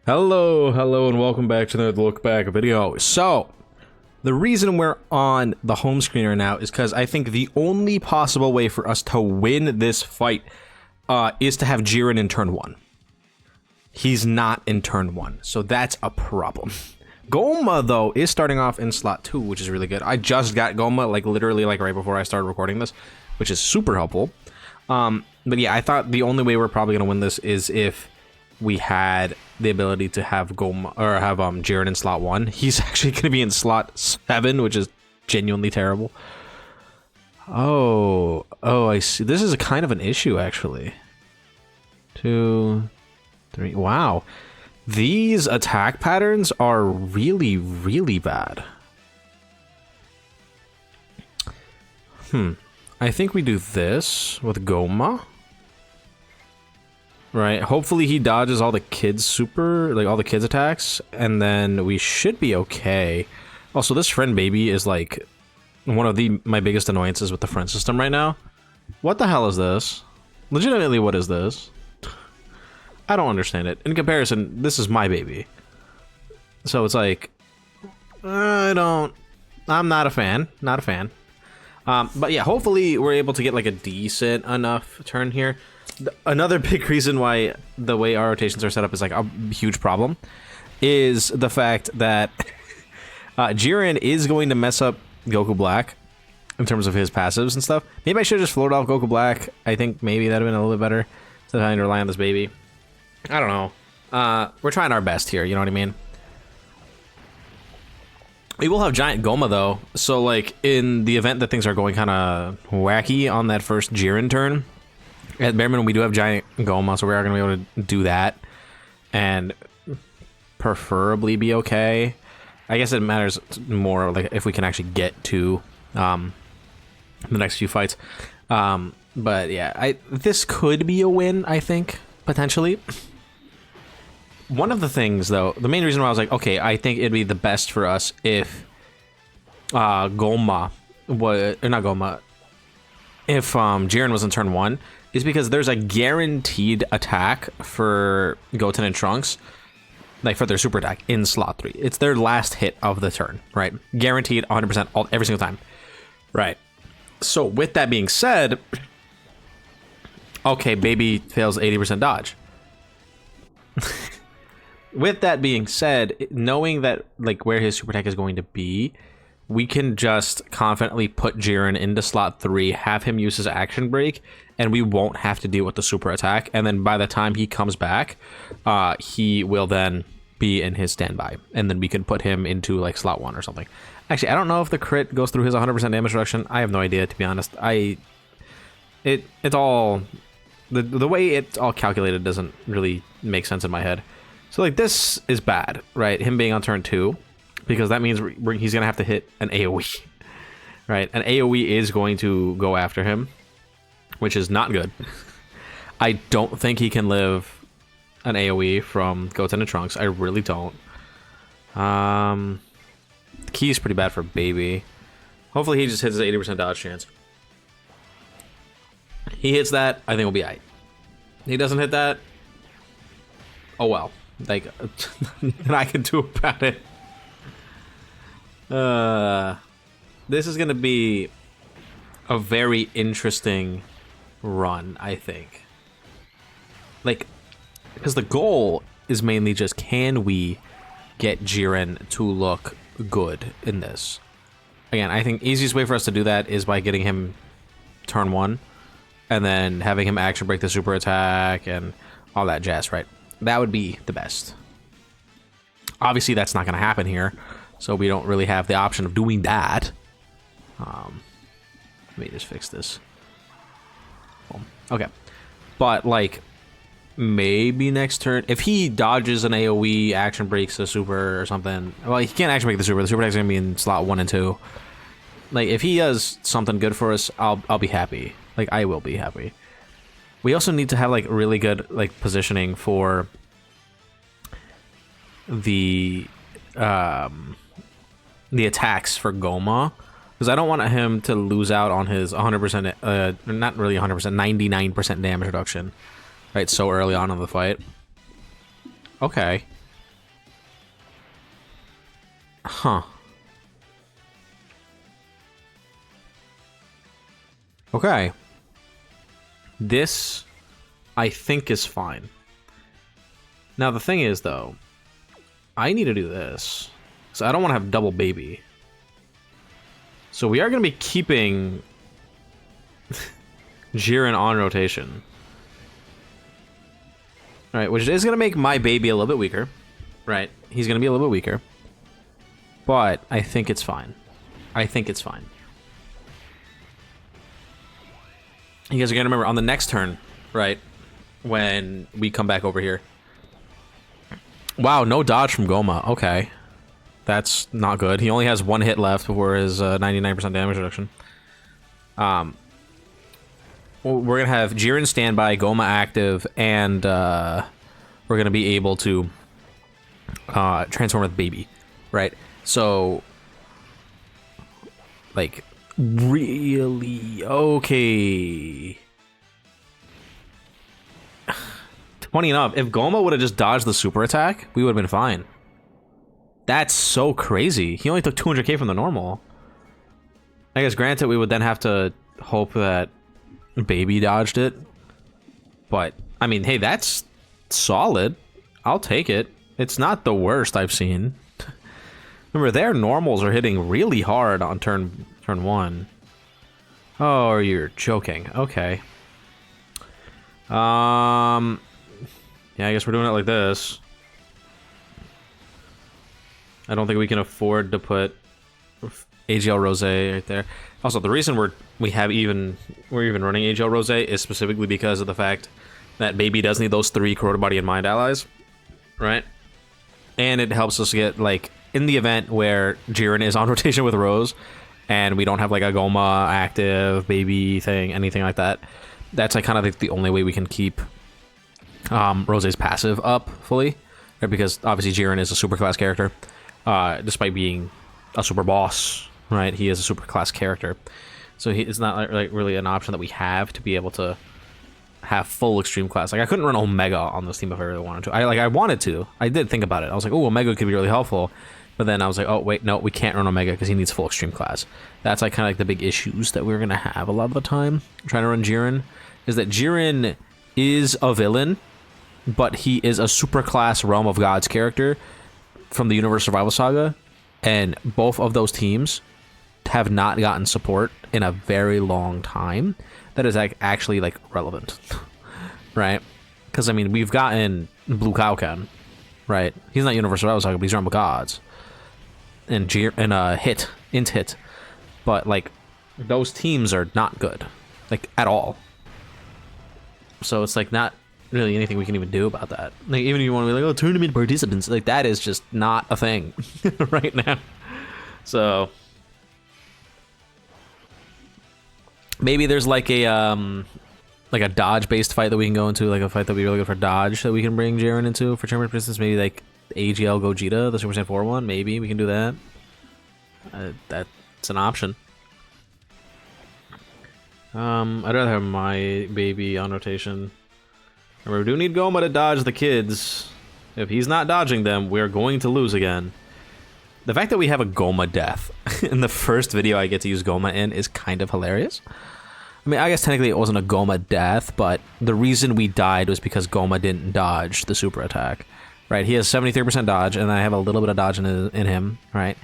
Hello, and welcome back to another look back video. So, the reason we're on the home screen right now is because I think the only possible way for us to win this fight is to have Jiren in turn 1. He's not in turn 1, so that's a problem. Goma, though, is starting off in slot 2, which is really good. I just got Goma, like, literally, like, right before I started recording this, which is super helpful. But yeah, I thought the only way we're probably going to win this is if we had the ability to have Goma, or have Jiren in slot 1. He's actually going to be in slot 7, which is genuinely terrible. Oh, I see. This is a kind of an issue, actually. 2, 3. Wow. These attack patterns are really, really bad. I think we do this with Goma. Right, hopefully he dodges all the kids all the kids attacks, and then we should be okay. Also, this friend baby is like one of my biggest annoyances with the friend system right now. What the hell is this? Legitimately, what is this? I don't understand it. In comparison, this is my baby. So it's like, I'm not a fan. Not a fan. But yeah, hopefully we're able to get like a decent enough turn here. Another big reason why the way our rotations are set up is like a huge problem is the fact that Jiren is going to mess up Goku Black in terms of his passives and stuff. Maybe I should have just floated off Goku Black. I think maybe that'd have been a little bit better instead of having to rely on this baby. I don't know. We're trying our best here, you know what I mean? We will have Giant Goma though, so like in the event that things are going kind of wacky on that first Jiren turn, at bare minimum we do have Giant Goma, so we are going to be able to do that and preferably be okay. I guess it matters more like if we can actually get to the next few fights. But yeah, this could be a win, I think, potentially. One of the things, though, the main reason why I was like, okay, I think it'd be the best for us if Goma was, or not Goma, if Jiren was in turn 1, is because there's a guaranteed attack for Goten and Trunks, like for their super attack in slot 3. It's their last hit of the turn, right? Guaranteed 100% every single time, right? So with that being said, okay, baby fails 80% dodge. With that being said, knowing that like where his super attack is going to be, we can just confidently put Jiren into slot 3, have him use his action break, and we won't have to deal with the super attack. And then by the time he comes back, he will then be in his standby, and then we can put him into like slot 1 or something. Actually, I don't know if the crit goes through his 100% damage reduction. I have no idea, to be honest. It's all the way it's all calculated doesn't really make sense in my head. So like this is bad, right? Him being on turn 2, because that means he's gonna have to hit an AoE, right? An AoE is going to go after him, which is not good. I don't think he can live an AoE from Goten and Trunks. I really don't. The key is pretty bad for baby. Hopefully he just hits his 80% dodge chance. He hits that, I think we'll be aight. He doesn't hit that, oh well. Like, nothing I can do about it. This is gonna be a very interesting run, I think. Like, because the goal is mainly just, can we get Jiren to look good in this? Again, I think easiest way for us to do that is by getting him turn 1, and then having him action break the super attack and all that jazz, right? That would be the best. Obviously, that's not going to happen here, so we don't really have the option of doing that. Let me just fix this. Boom. Okay. But, like, maybe next turn, if he dodges an AoE, action breaks a super or something. Well, he can't action break the super. The super attack's going to be in slot 1 and 2. Like, if he does something good for us, I'll be happy. Like, I will be happy. We also need to have like really good like positioning for the attacks for Goma, because I don't want him to lose out on his 100%, not really 100%, 99% damage reduction, right? So early on in the fight. Okay, Huh. Okay. This, I think, is fine. Now, the thing is, though, I need to do this. So I don't want to have double baby. So we are going to be keeping Jiren on rotation. Alright, which is going to make my baby a little bit weaker. Right. He's going to be a little bit weaker. But I think it's fine. I think it's fine. You guys are going to remember on the next turn, right, when we come back over here. Wow, no dodge from Goma. Okay. That's not good. He only has one hit left before his 99% damage reduction. We're going to have Jiren standby, Goma active, and we're going to be able to transform with Baby, right? So, like, really? Okay. Funny enough, if Goma would have just dodged the super attack, we would have been fine. That's so crazy. He only took 200k from the normal. I guess granted, we would then have to hope that Baby dodged it. But, I mean, hey, that's solid. I'll take it. It's not the worst I've seen. Remember, their normals are hitting really hard on turn 1. Oh, you're joking. Okay. Yeah, I guess we're doing it like this. I don't think we can afford to put AGL Rose right there. Also, the reason we're even running AGL Rose is specifically because of the fact that Baby does need those 3 Corroded Body and Mind allies, right? And it helps us get, like, in the event where Jiren is on rotation with Rose, and we don't have, like, a Goma active Baby thing, anything like that. That's, like, kind of like the only way we can keep Rose's passive up fully, right? Because obviously Jiren is a super class character, despite being a super boss, right? He is a super class character, so it's not like really an option that we have to be able to have full extreme class. Like, I couldn't run Omega on this team if I really wanted to. I wanted to. I did think about it. I was like, oh, Omega could be really helpful, but then I was like, oh wait, no, we can't run Omega because he needs full extreme class. That's like kind of like the big issues that we're gonna have a lot of the time trying to run Jiren. Is that Jiren is a villain, but he is a super class Realm of Gods character from the Universe Survival Saga, and both of those teams have not gotten support in a very long time that is actually like relevant, right? Because I mean, we've gotten Blue Kaukan, right? He's not Universe Survival Saga, but he's Realm of Gods, and hit, but like those teams are not good, like at all. So it's like not really anything we can even do about that. Like, even if you want to be like, oh, tournament participants, like that is just not a thing right now. So maybe there's like a dodge based fight that we can go into, like a fight that would be really good for dodge that we can bring Jiren into for tournament participants. Maybe like AGL Gogeta, the Super Saiyan 4 one. Maybe we can do that. That's an option. I'd rather have my Baby on rotation. Remember, we do need Goma to dodge the kids. If he's not dodging them, we're going to lose again. The fact that we have a Goma death in the first video I get to use Goma in is kind of hilarious. I mean, I guess technically it wasn't a Goma death, but the reason we died was because Goma didn't dodge the super attack. Right, he has 73% dodge, and I have a little bit of dodge in him, right?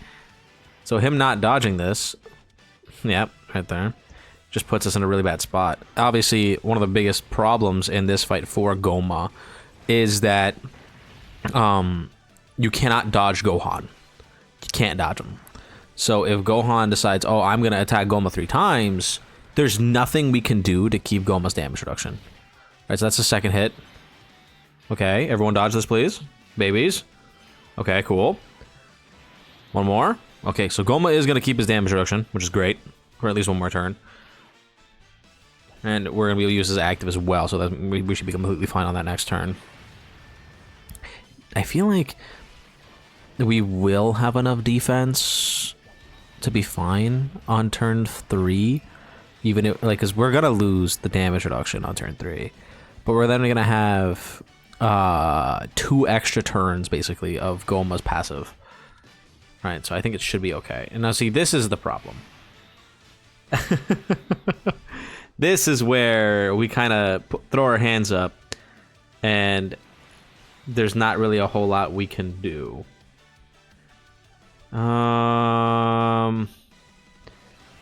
So him not dodging this, yep, right there, just puts us in a really bad spot. Obviously, one of the biggest problems in this fight for Goma is that you cannot dodge Gohan. You can't dodge him. So if Gohan decides, oh, I'm going to attack Goma 3 times, there's nothing we can do to keep Goma's damage reduction. Right, so that's the second hit. Okay, everyone dodge this, please. Babies. Okay, cool. One more. Okay, so Goma is going to keep his damage reduction, which is great. For at least one more turn. And we're going to be able to use his active as well, so that we should be completely fine on that next turn. I feel like we will have enough defense to be fine on turn 3. Even if, like, because we're going to lose the damage reduction on turn 3. But we're then going to have 2 extra turns, basically, of Goma's passive. Right, so I think it should be okay. And now see, this is the problem. This is where we kind of throw our hands up, and there's not really a whole lot we can do.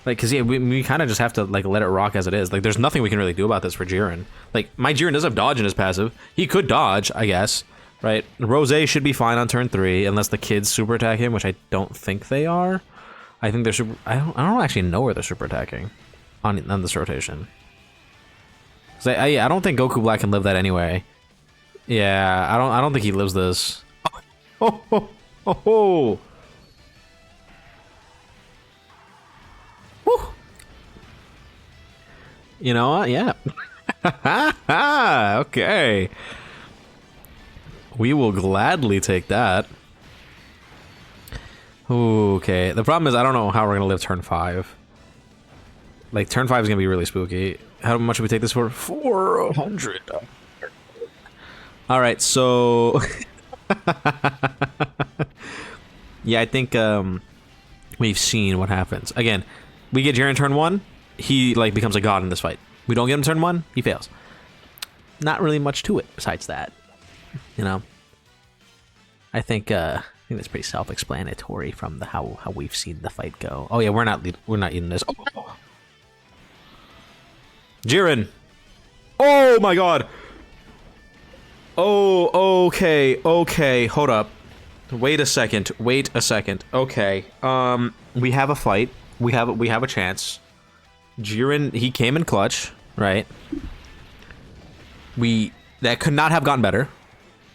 Like, cause yeah, we kind of just have to like let it rock as it is. Like, there's nothing we can really do about this for Jiren. Like, my Jiren does have dodge in his passive. He could dodge, I guess. Right? Rose should be fine on turn 3, unless the kids super attack him, which I don't think they are. I think they're super. I don't actually know where they're super attacking on this rotation. Cause I don't think Goku Black can live that anyway. Yeah, I don't think he lives this. Oh, oh, oh, oh. Woo. You know what? Yeah. Okay. We will gladly take that. Okay. The problem is I don't know how we're gonna live turn 5. Like, turn 5 is gonna be really spooky. How much should we take this for? 400. All right, so yeah, I think we've seen what happens. Again, we get Jiren turn 1, he like becomes a god in this fight. We don't get him turn 1, he fails. Not really much to it besides that, you know. I think that's pretty self-explanatory from the how we've seen the fight go. Oh yeah, we're not eating this. Oh. Jiren. Oh my god. Oh, okay, hold up. Wait a second. Okay. We have a fight. We have a chance. Jiren, he came in clutch, right? That could not have gotten better.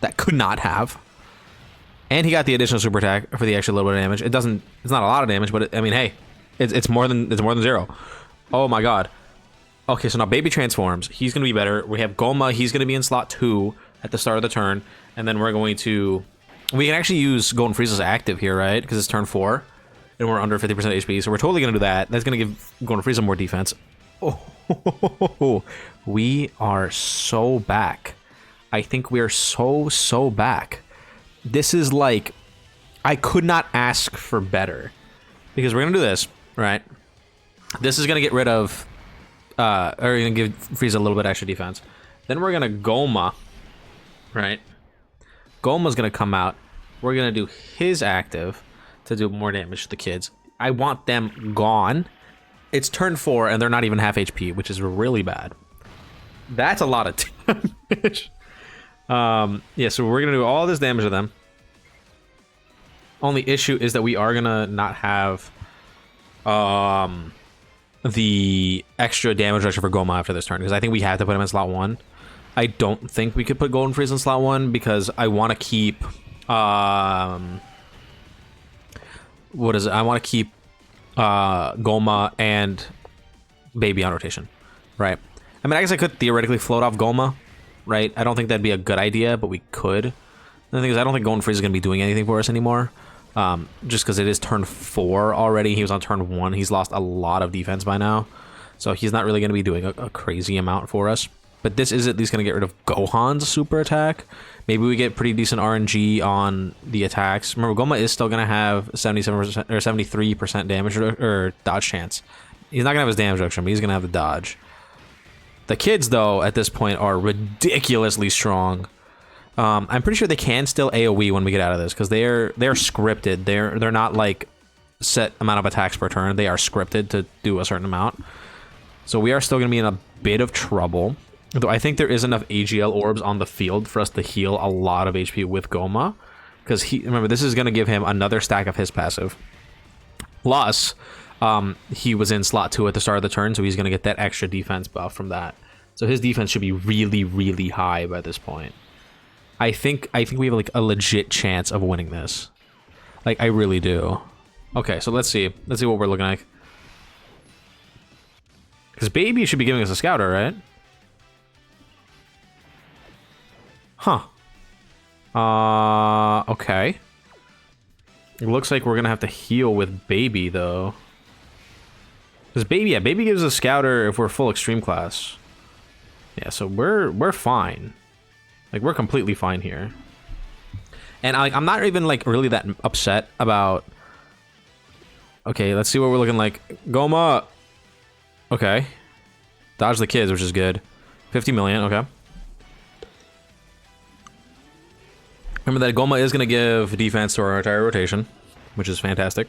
That could not have. And he got the additional super attack for the extra little bit of damage. It's not a lot of damage, but I mean, hey, it's more than 0. Oh my god. Okay, so now Baby transforms. He's gonna be better. We have Goma. He's gonna be in slot 2 at the start of the turn, and then we're going to. We can actually use Golden Frieza's active here, right? Because it's turn 4, and we're under 50% HP, so we're totally gonna do that. That's gonna give Golden Frieza more defense. Oh, we are so back. I think we are so back. This is like, I could not ask for better, because we're gonna do this, right? This is gonna get rid of. Or you're gonna give Frieza a little bit extra defense. Then we're gonna Goma, right? Goma's gonna come out. We're gonna do his active to do more damage to the kids. I want them gone. It's turn 4 and they're not even half HP, which is really bad. That's a lot of damage. Yeah, so we're gonna do all this damage to them. Only issue is that we are gonna not have the extra damage reduction for Goma after this turn, because I think we have to put him in slot 1. I don't think we could put Golden Frieza in slot 1 because I want to keep what is it? I want to keep Goma and Baby on rotation, right? I mean, I guess I could theoretically float off Goma, right? I don't think that'd be a good idea, but we could. The thing is, I don't think Golden Frieza is going to be doing anything for us anymore. Just because it is turn 4 already. He was on turn 1. He's lost a lot of defense by now. So he's not really going to be doing a crazy amount for us. But this is at least going to get rid of Gohan's super attack. Maybe we get pretty decent RNG on the attacks. Remember, Goma is still going to have 77% or 73% damage or dodge chance. He's not going to have his damage reduction, but he's going to have the dodge. The kids, though, at this point are ridiculously strong. I'm pretty sure they can still AoE when we get out of this, because they're scripted. They're not like set amount of attacks per turn. They are scripted to do a certain amount. So we are still going to be in a bit of trouble. Though I think there is enough AGL orbs on the field for us to heal a lot of HP with Goma. Because remember, this is going to give him another stack of his passive. Plus, he was in slot 2 at the start of the turn, so he's going to get that extra defense buff from that. So his defense should be really, really high by this point. I think we have like a legit chance of winning this. Like, I really do. Okay, so let's see what we're looking like. Because Baby should be giving us a scouter, right? Huh. Okay. It looks like we're gonna have to heal with Baby, though. Because Baby gives us a scouter if we're full extreme class. Yeah, so we're fine. Like, we're completely fine here. And I'm not even like really that upset about Okay, let's see what we're looking like. Goma! Okay. Dodge the kids, which is good. 50 million, okay. Remember that Goma is going to give defense to our entire rotation, which is fantastic.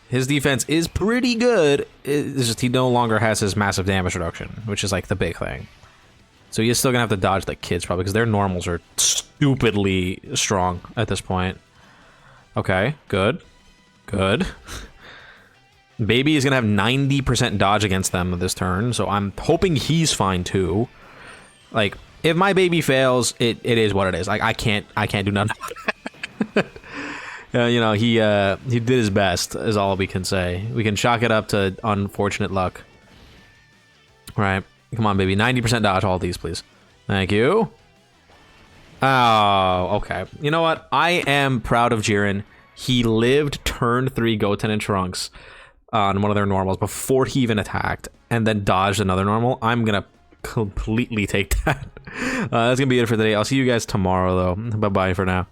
His defense is pretty good. It's just he no longer has his massive damage reduction, which is like the big thing. So he's still going to have to dodge the kids probably because their normals are stupidly strong at this point. Okay, good. Good. Baby is going to have 90% dodge against them this turn, so I'm hoping he's fine too. Like, if my baby fails, it is what it is. Like, I can't do nothing. You know, he did his best, is all we can say. We can chalk it up to unfortunate luck. All right, come on, baby. 90% dodge all these, please. Thank you. Oh, okay. You know what? I am proud of Jiren. He lived turn 3 Goten and Trunks on one of their normals before he even attacked, and then dodged another normal. I'm gonna completely take that. That's gonna be it for today. I'll see you guys tomorrow, though. Bye-bye for now.